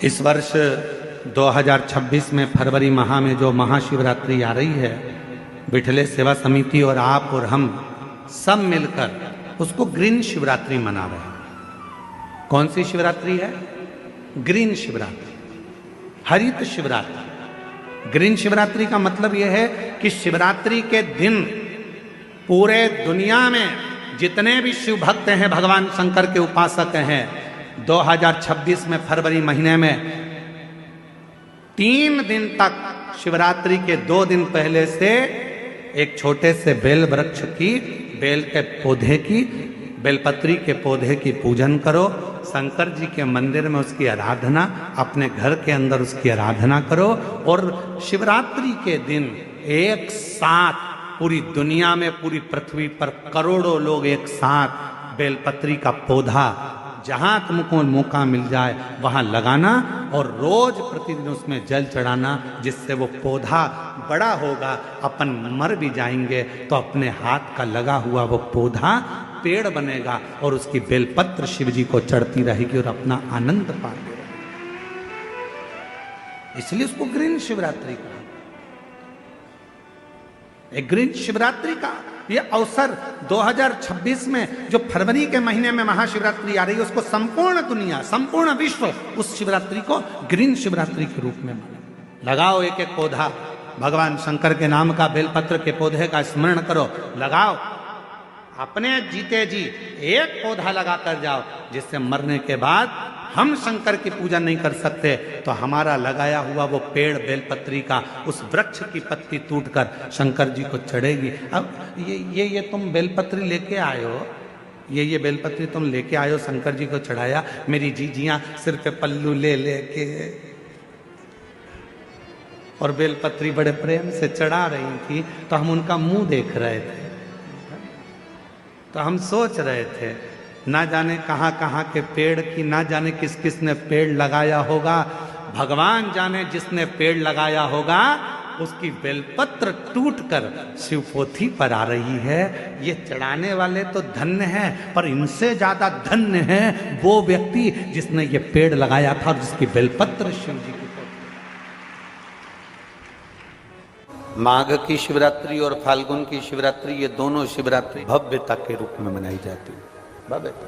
इस वर्ष 2026 में फरवरी माह में जो महाशिवरात्रि आ रही है, विठले सेवा समिति और आप और हम सब मिलकर उसको ग्रीन शिवरात्रि मना रहे हैं। कौन सी शिवरात्रि है? ग्रीन शिवरात्रि, हरित शिवरात्रि। ग्रीन शिवरात्रि का मतलब यह है कि शिवरात्रि के दिन पूरे दुनिया में जितने भी शिव भक्त हैं, भगवान शंकर के उपासक हैं, 2026 में फरवरी महीने में 3 दिन तक शिवरात्रि के 2 दिन पहले से एक छोटे से बेल वृक्ष की, बेल के पौधे की, बेलपत्री के पौधे की पूजन करो। शंकर जी के मंदिर में उसकी आराधना, अपने घर के अंदर उसकी आराधना करो। और शिवरात्रि के दिन एक साथ पूरी दुनिया में, पूरी पृथ्वी पर करोड़ों लोग एक साथ बेलपत्री का पौधा जहां तुमको मौका मिल जाए वहां लगाना और रोज प्रतिदिन उसमें जल चढ़ाना, जिससे वो पौधा बड़ा होगा। अपन मर भी जाएंगे तो अपने हाथ का लगा हुआ वो पौधा पेड़ बनेगा और उसकी बेलपत्र शिव जी को चढ़ती रहेगी और अपना आनंद पाते रहेंगे। इसलिए उसको ग्रीन शिवरात्रि कहा। एक ग्रीन शिवरात्रि का ये अवसर 2026 में जो फरवरी के महीने में महाशिवरात्रि आ रही है, उसको संपूर्ण दुनिया, संपूर्ण विश्व उस शिवरात्रि को ग्रीन शिवरात्रि के रूप में माने। लगाओ एक एक पौधा, भगवान शंकर के नाम का बेलपत्र के पौधे का स्मरण करो, लगाओ। अपने जीते जी एक पौधा लगा कर जाओ, जिससे मरने के बाद हम शंकर की पूजा नहीं कर सकते तो हमारा लगाया हुआ वो पेड़ बेलपत्री का, उस वृक्ष की पत्ती टूटकर शंकर जी को चढ़ेगी। अब ये तुम बेलपत्री लेके आए हो, ये बेलपत्री तुम लेके आए हो, शंकर जी को चढ़ाया। मेरी जीजियां सिर पे पल्लू ले लेके और बेलपत्री बड़े प्रेम से चढ़ा रही थी, तो हम उनका मुंह देख रहे थे। तो हम सोच रहे थे, ना जाने कहाँ कहाँ के पेड़ की, ना जाने किस किस ने पेड़ लगाया होगा। भगवान जाने जिसने पेड़ लगाया होगा उसकी बेलपत्र टूटकर शिवपोथी पर आ रही है। ये चढ़ाने वाले तो धन्य हैं, पर इनसे ज्यादा धन्य है वो व्यक्ति जिसने ये पेड़ लगाया था और जिसकी बेलपत्र शिव जी की। माघ की शिवरात्रि और फाल्गुन की शिवरात्रि, ये दोनों शिवरात्रि भव्यता के रूप में मनाई जाती है। भव्यता।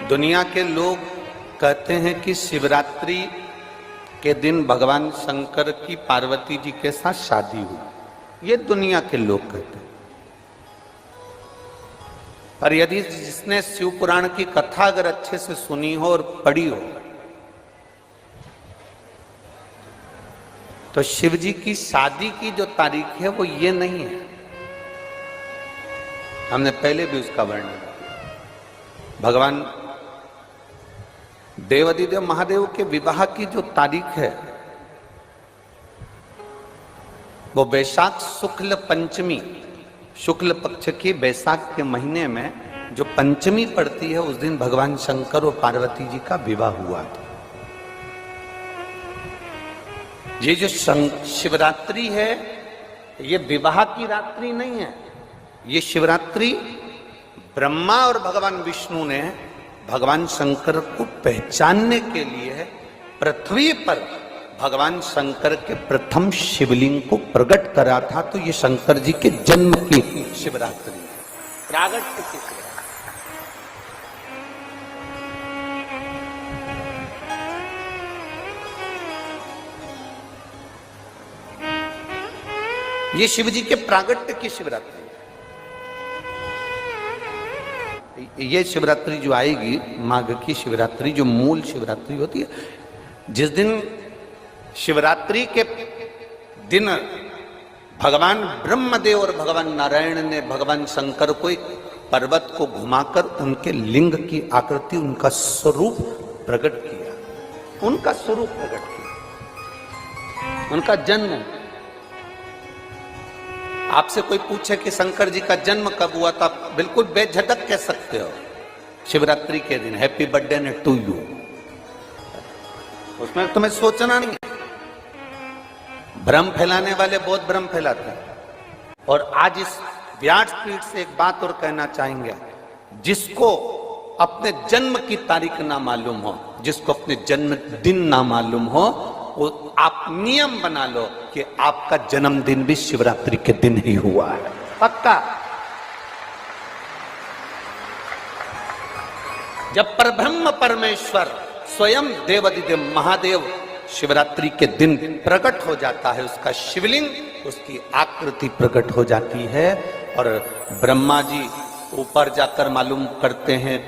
दुनिया के लोग कहते हैं कि शिवरात्रि के दिन भगवान शंकर की पार्वती जी के साथ शादी हुई। ये दुनिया के लोग कहते हैं। पर यदि जिसने शिव पुराण की कथा अगर अच्छे से सुनी हो और पढ़ी हो, तो शिव जी की शादी की जो तारीख है वो ये नहीं है। हमने पहले भी उसका वर्णन किया। भगवान देवाधिदेव महादेव के विवाह की जो तारीख है वो वैशाख शुक्ल पंचमी, शुक्ल पक्ष की वैशाख के महीने में जो पंचमी पड़ती है, उस दिन भगवान शंकर और पार्वती जी का विवाह हुआ था। ये जो शिवरात्रि है, ये विवाह की रात्रि नहीं है। ये शिवरात्रि ब्रह्मा और भगवान विष्णु ने भगवान शंकर को पहचानने के लिए पृथ्वी पर भगवान शंकर के प्रथम शिवलिंग को प्रकट करा था। तो ये शंकर जी के जन्म की शिवरात्रि है, प्रागट्य की शिवरात्रि। ये शिव जी के प्रागट्य की शिवरात्रि है। ये शिवरात्रि जो आएगी, माघ की शिवरात्रि, जो मूल शिवरात्रि होती है, जिस दिन शिवरात्रि के दिन भगवान ब्रह्मदेव और भगवान नारायण ने भगवान शंकर को एक पर्वत को घुमाकर उनके लिंग की आकृति, उनका स्वरूप प्रकट किया। उनका स्वरूप प्रकट किया, उनका जन्म। आपसे कोई पूछे कि शंकर जी का जन्म कब हुआ, तो आप बिल्कुल बेझिझक कह सकते हो शिवरात्रि के दिन, हैप्पी बर्थडे ने टू यू। उसमें तुम्हें सोचना नहीं। भ्रम फैलाने वाले बहुत भ्रम फैलाते हैं। और आज इस व्यासपीठ से एक बात और कहना चाहेंगे, जिसको अपने जन्म की तारीख ना मालूम हो, जिसको अपने जन्म दिन ना मालूम हो, वो आप नियम बना लो कि आपका जन्मदिन भी शिवरात्रि के दिन ही हुआ है, पक्का। जब परब्रह्म परमेश्वर स्वयं देवाधिदेव महादेव शिवरात्रि के दिन प्रकट हो जाता है, उसका शिवलिंग, उसकी आकृति प्रकट हो जाती है, और ब्रह्मा जी ऊपर जाकर मालूम करते हैं,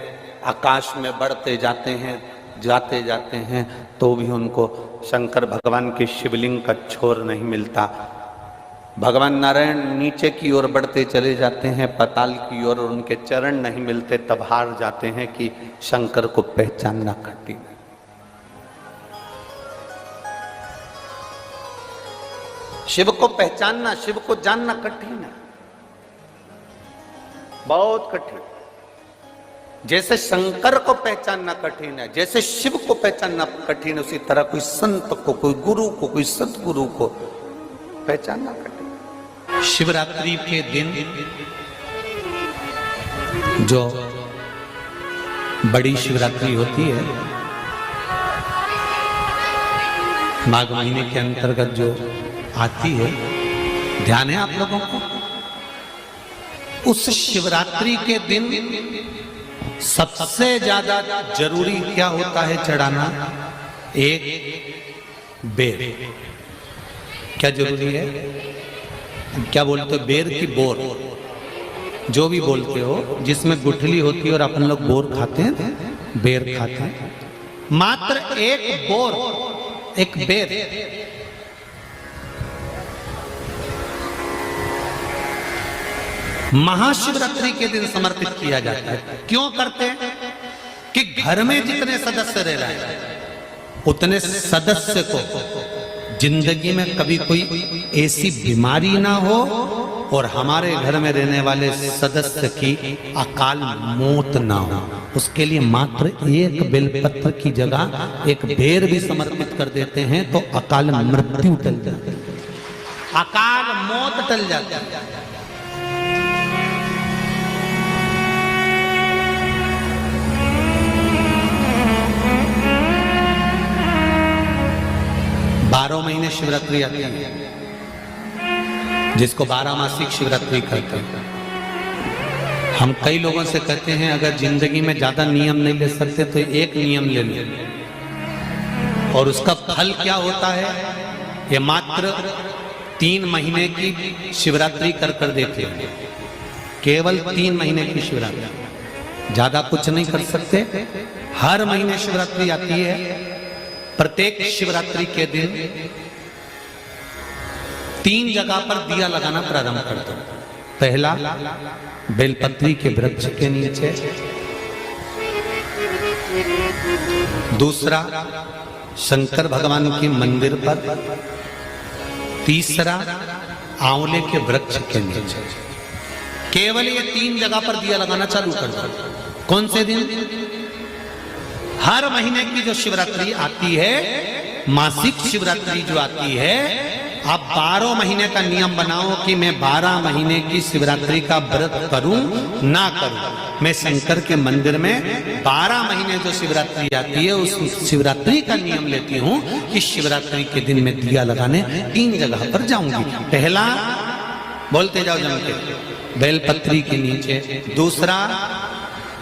आकाश में बढ़ते जाते हैं, तो भी उनको शंकर भगवान के शिवलिंग का छोर नहीं मिलता। भगवान नारायण नीचे की ओर बढ़ते चले जाते हैं, पाताल की ओर, और उनके चरण नहीं मिलते, तब हार जाते हैं कि शंकर को पहचानना कठिन है। शिव को पहचानना, शिव को जानना कठिन है, बहुत कठिन। जैसे शंकर को पहचानना कठिन है, जैसे शिव को पहचानना कठिन है, उसी तरह कोई संत को, कोई गुरु को, कोई सतगुरु को पहचानना कठिन। शिवरात्रि के दिन जो बड़ी शिवरात्रि होती है, माघ महीने के अंतर्गत जो आती है, ध्यान है आप लोगों को? उस शिवरात्रि के दिन सबसे ज्यादा जरूरी क्या होता है चढ़ाना? एक बेर। क्या जरूरी है? क्या बोलते हो? बेर की बोर, जो भी बोलते हो, जिसमें गुठली होती है और अपन लोग बोर खाते हैं, बेर खाते हैं। मात्र एक बोर, एक बेर महाशिवरात्रि के दिन समर्पित किया जाता है। क्यों करते हैं? कि घर में जितने सदस्य रह रहे हैं, उतने सदस्य को जिंदगी में कभी कोई ऐसी बीमारी ना हो, और हमारे घर में रहने वाले सदस्य की अकाल मौत ना हो। उसके लिए मात्र एक बेलपत्र की जगह एक बेर भी समर्पित कर देते हैं तो अकाल मृत्यु टल जाती है, अकाल मौत टल जाती है। 12 महीने शिवरात्रि आती है, जिसको 12 मासिक शिवरात्रि कहते हैं। हम कई लोगों से कहते हैं अगर जिंदगी में ज्यादा नियम नहीं ले सकते तो एक नियम ले लो, और उसका फल क्या होता है? ये मात्र 3 महीने की शिवरात्रि कर देते हैं, केवल 3 महीने की शिवरात्रि, ज्यादा कुछ नहीं कर सकते। हर महीने शिवरात्रि आती है। प्रत्येक शिवरात्रि के दिन 3 जगह पर दिया लगाना प्रारंभ कर दो। पहला, बेलपत्री के वृक्ष के नीचे। दूसरा, शंकर भगवान के मंदिर पर। तीसरा, आंवले के वृक्ष के नीचे। केवल ये 3 जगह पर दिया लगाना चालू कर दो। कौन से दिन? हर महीने की जो शिवरात्रि आती है, मासिक शिवरात्रि जो आती है, आप 12 महीने का नियम बनाओ कि मैं 12 महीने की शिवरात्रि का व्रत करूं ना करूं। मैं शंकर के मंदिर में 12 महीने जो शिवरात्रि आती है, उस शिवरात्रि का नियम लेती हूं कि शिवरात्रि के दिन मैं दिया लगाने 3 जगह पर जाऊंगी। पहला, बोलते जाओ जम के, बेलपत्री के नीचे। दूसरा,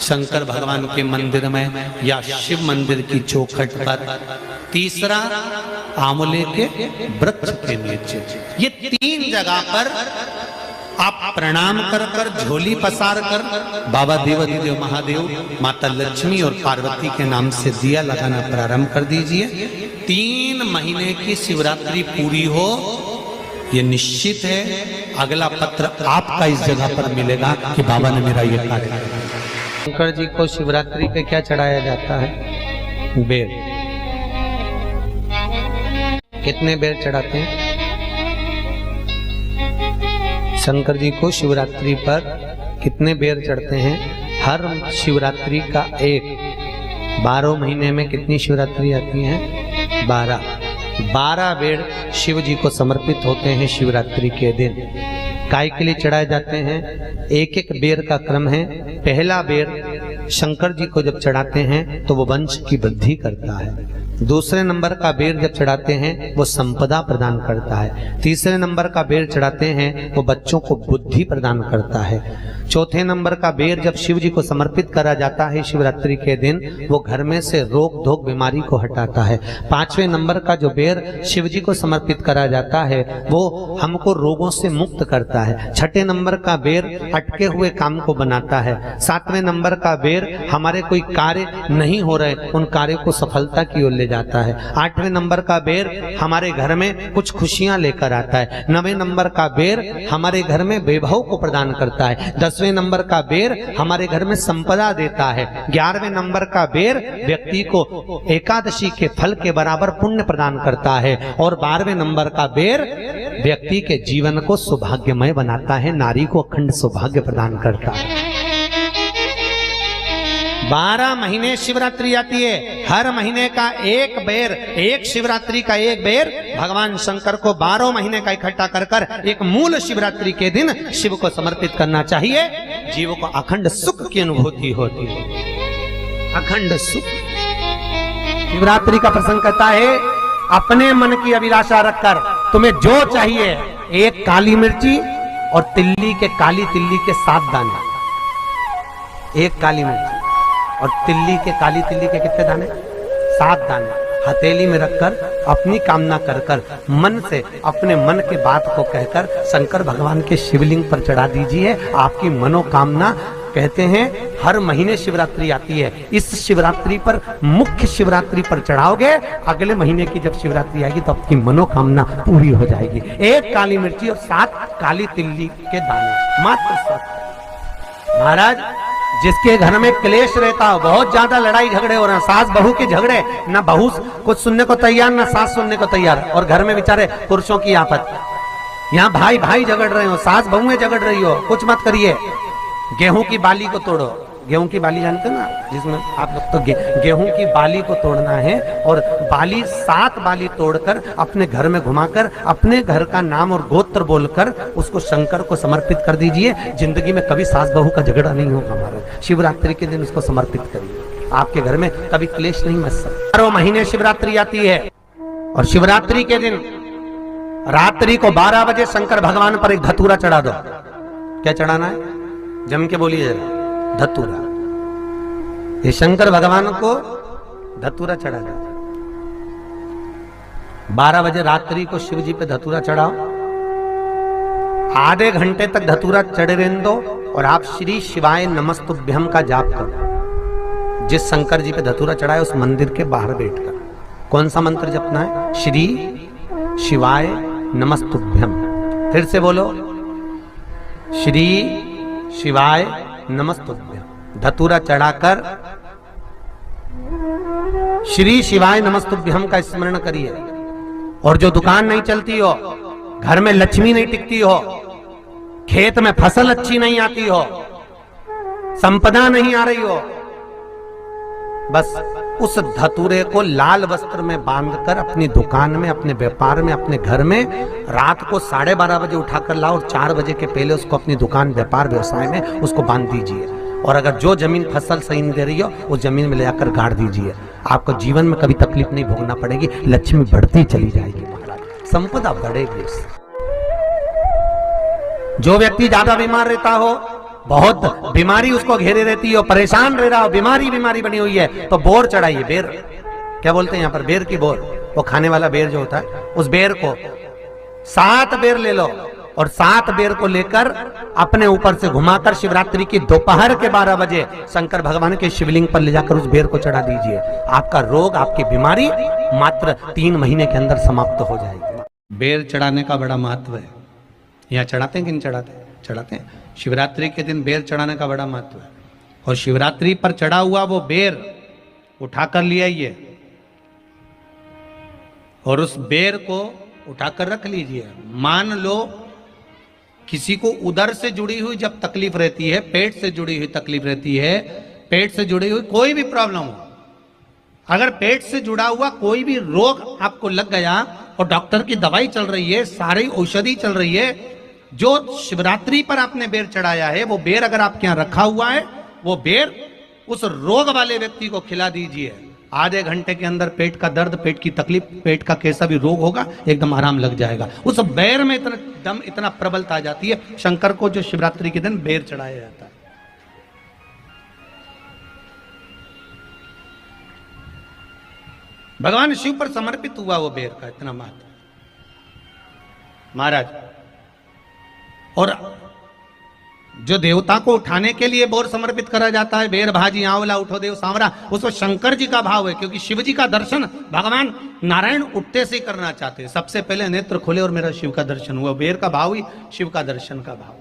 शंकर भगवान के मंदिर में या शिव मंदिर की चौखट पर। तीसरा, आंवले के वृक्ष के नीचे। ये 3 जगह पर आप प्रणाम कर कर, झोली पसार कर बाबा देवाधिदेव महादेव, माता लक्ष्मी और पार्वती के नाम से दिया लगाना प्रारंभ कर दीजिए। 3 महीने की शिवरात्रि पूरी हो, ये निश्चित है अगला पत्र आपका इस जगह पर मिलेगा कि बाबा ने मेरा ये कार्य किया। शंकर जी को शिवरात्रि पे क्या चढ़ाया जाता है? बेर। कितने बेर चढ़ाते हैं? शंकर जी को शिवरात्रि पर कितने बेर चढ़ते हैं? हर शिवरात्रि का एक। 12 महीने में कितनी शिवरात्रि आती हैं? 12 बेर शिव जी को समर्पित होते हैं शिवरात्रि के दिन। काय के लिए चढ़ाए जाते हैं? एक एक बेर का क्रम है। पहला बेर शंकर जी को जब चढ़ाते हैं तो वो वंश की वृद्धि करता है। दूसरे नंबर का बेर जब चढ़ाते हैं वो संपदा प्रदान करता है। तीसरे नंबर का बेर चढ़ाते हैं वो बच्चों को बुद्धि प्रदान करता है। चौथे नंबर का बेर जब शिव जी को समर्पित करा जाता है शिवरात्रि के दिन, वो घर में से रोग धोक बीमारी को हटाता है। पांचवें नंबर का जो बेर शिव जी को समर्पित करा जाता है वो हमको रोगों से मुक्त करता है। छठे नंबर का बेर अटके हुए काम को बनाता है। सातवें नंबर का बेर हमारे कोई कार्य नहीं हो रहे उन कार्य को सफलता की ओर ले जाता है। आठवें नंबर का बेर हमारे घर में कुछ खुशियां लेकर आता है। नवें नंबर का बेर हमारे घर में वैभव को प्रदान करता है। 10वें नंबर का बेर हमारे घर में संपदा देता है। 11वें नंबर का बेर व्यक्ति को एकादशी के फल के बराबर पुण्य प्रदान करता है। और 12वें नंबर का बेर व्यक्ति के जीवन को सौभाग्यमय बनाता है, नारी को अखंड सौभाग्य प्रदान करता है। 12 महीने शिवरात्रि आती है। हर महीने का एक बेर, एक शिवरात्रि का एक बेर भगवान शंकर को 12 महीने का इकट्ठा कर कर एक मूल शिवरात्रि के दिन शिव को समर्पित करना चाहिए। जीव को अखंड सुख की अनुभूति होती है, अखंड सुख। शिवरात्रि का प्रसंग कहता है अपने मन की अभिलाषा रखकर तुम्हें जो चाहिए, एक काली मिर्ची और तिल्ली के, काली तिल्ली के 7 दाने। एक काली मिर्ची और तिल्ली के, काली तिल्ली के कितने दाने? 7 दाने हथेली में रखकर अपनी कामना कर कर मन से अपने मन के बात को कहकर शंकर भगवान के शिवलिंग पर चढ़ा दीजिए। आपकी मनोकामना, कहते हैं हर महीने शिवरात्रि आती है, इस शिवरात्रि पर, मुख्य शिवरात्रि पर चढ़ाओगे, अगले महीने की जब शिवरात्रि आएगी तो आपकी मनोकामना पूरी हो जाएगी। एक काली मिर्ची और 7 काली तिल्ली के दाने, मात्र 7। महाराज जिसके घर में क्लेश रहता हो, बहुत ज्यादा लड़ाई झगड़े हो रहे हैं, सास बहू के झगड़े, ना बहू कुछ सुनने को तैयार ना सास सुनने को तैयार, और घर में बेचारे पुरुषों की आफत, यहाँ भाई भाई झगड़ रहे हो, सास बहुएं झगड़ रही हो, कुछ मत करिए। गेहूं की बाली को तोड़ो। गेहूं की बाली जानते ना, जिसमें आप लोग तो गेहूं की बाली को तोड़ना है, और बाली 7 बाली तोड़कर अपने घर में घुमाकर अपने घर का नाम और गोत्र बोलकर उसको शंकर को समर्पित कर दीजिए। जिंदगी में कभी सास बहू का झगड़ा नहीं होगा हमारा। शिवरात्रि के दिन उसको समर्पित करिए, आपके घर में कभी क्लेश नहीं मच सकता। 12 महीने शिवरात्रि आती है और शिवरात्रि के दिन रात्रि को 12 बजे शंकर भगवान पर एक धतूरा चढ़ा दो। क्या चढ़ाना है? जम के बोलिए जरा, धतूरा। ये शंकर भगवान को धतूरा चढ़ा जाता। 12 बजे रात्रि को शिव जी पे धतूरा चढ़ाओ, आधे घंटे तक धतूरा चढ़े रहने दो और आप श्री शिवाय नमस्तुभ्यम का जाप करो। जिस शंकर जी पे धतूरा चढ़ाए उस मंदिर के बाहर बैठकर कौन सा मंत्र जपना है? श्री शिवाय नमस्तुभ्यम। फिर से बोलो, श्री शिवाय नमस्तुभ्यम। धतूरा चढ़ाकर श्री शिवाय नमस्तुभ्यम का स्मरण करिए। और जो दुकान नहीं चलती हो, घर में लक्ष्मी नहीं टिकती हो, खेत में फसल अच्छी नहीं आती हो, संपदा नहीं आ रही हो, बस उस धतूरे को लाल वस्त्र में बांधकर अपनी दुकान में, अपने व्यापार में, अपने घर में रात को 12:30 बजे उठाकर लाओ और 4 बजे के पहले उसको अपनी दुकान, व्यापार, व्यवसाय में उसको बांध दीजिए। और अगर जो जमीन फसल सही नहीं दे रही हो उस जमीन में ले जाकर गाड़ दीजिए। आपको जीवन में कभी तकलीफ नहीं भोगना पड़ेगी, लक्ष्मी बढ़ती चली जाएगी, संपदा बढ़ेगी। जो व्यक्ति ज्यादा बीमार रहता हो, बहुत बीमारी उसको घेरे रहती हो, परेशान रह रहा हो, बीमारी बनी हुई है, तो बोर चढ़ाइए। बेर क्या बोलते हैं यहाँ पर? बेर की बोर, वो खाने वाला बेर जो होता है, उस बेर को 7 बेर ले लो और 7 बेर को लेकर अपने ऊपर से घुमाकर शिवरात्रि की दोपहर के 12 बजे शंकर भगवान के शिवलिंग पर ले जाकर उस बेर को चढ़ा दीजिए। आपका रोग, आपकी बीमारी मात्र 3 महीने के अंदर समाप्त हो जाएगी। बेर चढ़ाने का बड़ा महत्व है। यहाँ चढ़ाते हैं कि नहीं चढ़ाते? चढ़ाते हैं। शिवरात्रि के दिन बेर चढ़ाने का बड़ा महत्व है। और शिवरात्रि पर चढ़ा हुआ वो बेर उठाकर ले आइए और उस बेर को उठाकर रख लीजिए। मान लो किसी को उदर से जुड़ी हुई जब तकलीफ रहती है, पेट से जुड़ी हुई तकलीफ रहती है, पेट से जुड़ी हुई कोई भी प्रॉब्लम हो, अगर पेट से जुड़ा हुआ कोई भी रोग आपको लग गया और डॉक्टर की दवाई चल रही है, सारी औषधि चल रही है, जो शिवरात्रि पर आपने बेर चढ़ाया है, वो बेर अगर आपके यहां रखा हुआ है, वो बेर उस रोग वाले व्यक्ति को खिला दीजिए। आधे घंटे के अंदर पेट का दर्द, पेट की तकलीफ, पेट का कैसा भी रोग होगा, एकदम आराम लग जाएगा। उस बेर में इतना दम, इतना प्रबलता आ जाती है। शंकर को जो शिवरात्रि के दिन बेर चढ़ाया जाता है। भगवान शिव पर समर्पित हुआ वो बेर का इतना महत्व महाराज। और जो देवता को उठाने के लिए बोर समर्पित करा जाता है, बेर भाजी आंवला उठो देव सांवरा, उसको शंकर जी का भाव है, क्योंकि शिव जी का दर्शन भगवान नारायण उठते से ही करना चाहते हैं। सबसे पहले नेत्र खोले और मेरा शिव का दर्शन हुआ। बेर का भाव ही शिव का दर्शन का भाव।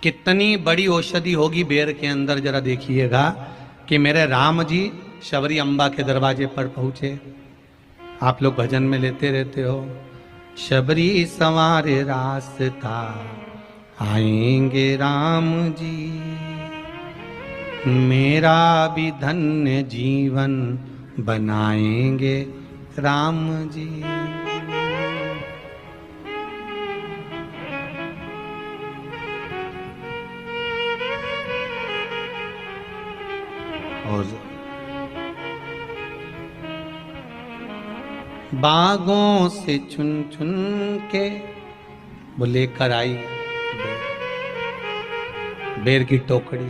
कितनी बड़ी औषधि होगी बेर के अंदर, जरा देखिएगा कि मेरे राम जी शबरी अम्बा के दरवाजे पर पहुंचे। आप लोग भजन में लेते रहते हो, शबरी संवारे रास्ता आएंगे राम जी, मेरा भी धन्य जीवन बनाएंगे राम जी। और बागों से चुन चुन के वो लेकर आई बेर की टोकरी।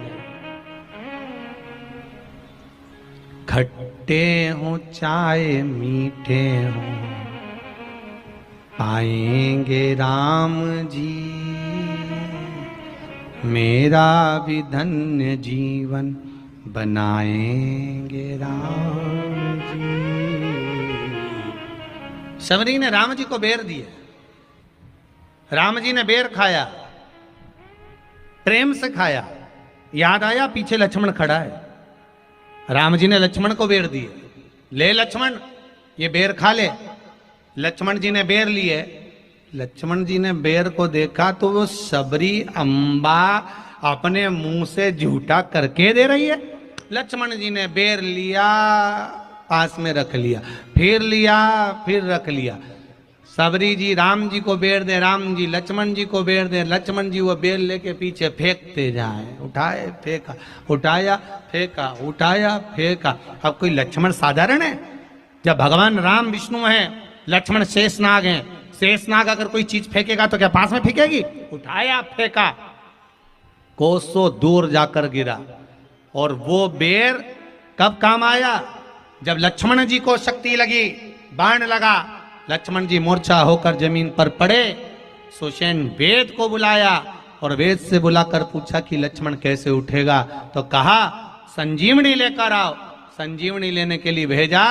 खट्टे हो चाहे मीठे हो पाएंगे राम जी, मेरा भी धन्य जीवन बनाएंगे राम जी। शबरी ने राम जी को बेर दिए, राम जी ने बेर खाया, प्रेम से खाया। याद आया पीछे लक्ष्मण खड़ा है, राम जी ने लक्ष्मण को बेर दिए, ले लक्ष्मण ये बेर खा ले। लक्ष्मण जी ने बेर लिए, लक्ष्मण जी ने बेर को देखा तो वो शबरी अम्बा अपने मुंह से झूठा करके दे रही है। लक्ष्मण जी ने बेर लिया, पास में रख लिया, फिर लिया, फिर रख लिया। शबरी जी राम जी को बेर दे, राम जी लक्ष्मण जी को बेर दे, लक्ष्मण जी वो बेर लेके पीछे फेंकते जाए। उठाए फेंका, उठाया फेंका, उठाया फेंका। अब कोई लक्ष्मण साधारण है? जब भगवान राम विष्णु हैं, लक्ष्मण शेषनाग हैं। शेषनाग अगर कोई चीज फेंकेगा तो क्या पास में फेंकेगी? उठाया फेंका, कोसों दूर जाकर गिरा। और वो बेर कब काम आया? जब लक्ष्मण जी को शक्ति लगी, बाण लगा, लक्ष्मण जी मूर्छा होकर जमीन पर पड़े। सुषेण वेद को बुलाया और वेद से बुलाकर पूछा कि लक्ष्मण कैसे उठेगा? तो कहा संजीवनी लेकर आओ। संजीवनी लेने के लिए भेजा।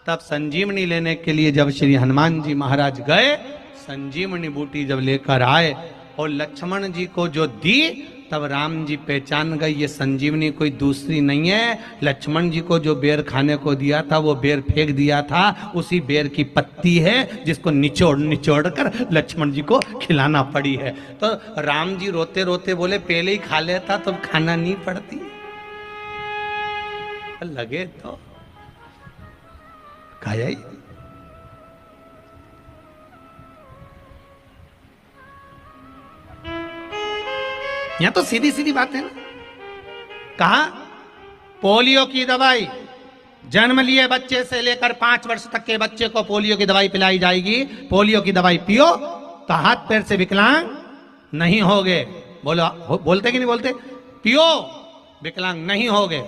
तब संजीवनी लेने के लिए जब श्री हनुमान जी महाराज गए, संजीवनी बूटी जब लेकर आए और लक्ष्मण जी को जो दी, तब राम जी पहचान गए ये संजीवनी कोई दूसरी नहीं है। लक्ष्मण जी को जो बेर खाने को दिया था, वो बेर फेंक दिया था, उसी बेर की पत्ती है जिसको निचोड़ निचोड़ कर लक्ष्मण जी को खिलाना पड़ी है। तो राम जी रोते रोते बोले पहले ही खा लेता तो खाना नहीं पड़ती। लगे तो खाया ही। यहां तो सीधी सीधी बात है ना। कहा पोलियो की दवाई जन्म लिए बच्चे से लेकर 5 वर्ष तक के बच्चे को पोलियो की दवाई पिलाई जाएगी। पोलियो की दवाई पियो तो हाथ पैर से विकलांग नहीं होगे। बोलो, बोलते कि नहीं बोलते? पियो विकलांग नहीं होगे।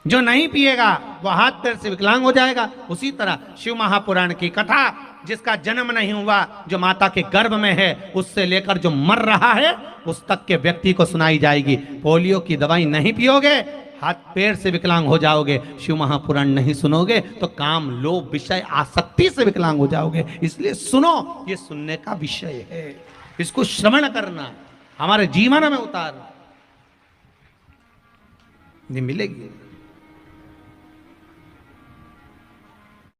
जो नहीं पिएगा वो हाथ पैर से विकलांग हो जाएगा। उसी तरह शिव महापुराण की कथा, जिसका जन्म नहीं हुआ, जो माता के गर्भ में है, उससे लेकर जो मर रहा है उस तक के व्यक्ति को सुनाई जाएगी। पोलियो की दवाई नहीं पियोगे, हाथ पैर से विकलांग हो जाओगे। शिव महापुराण नहीं सुनोगे तो काम, लोभ, विषय, आसक्ति से विकलांग हो जाओगे। इसलिए सुनो, ये सुनने का विषय है, इसको श्रवण करना, हमारे जीवन में उतारना, ये मिलेगी।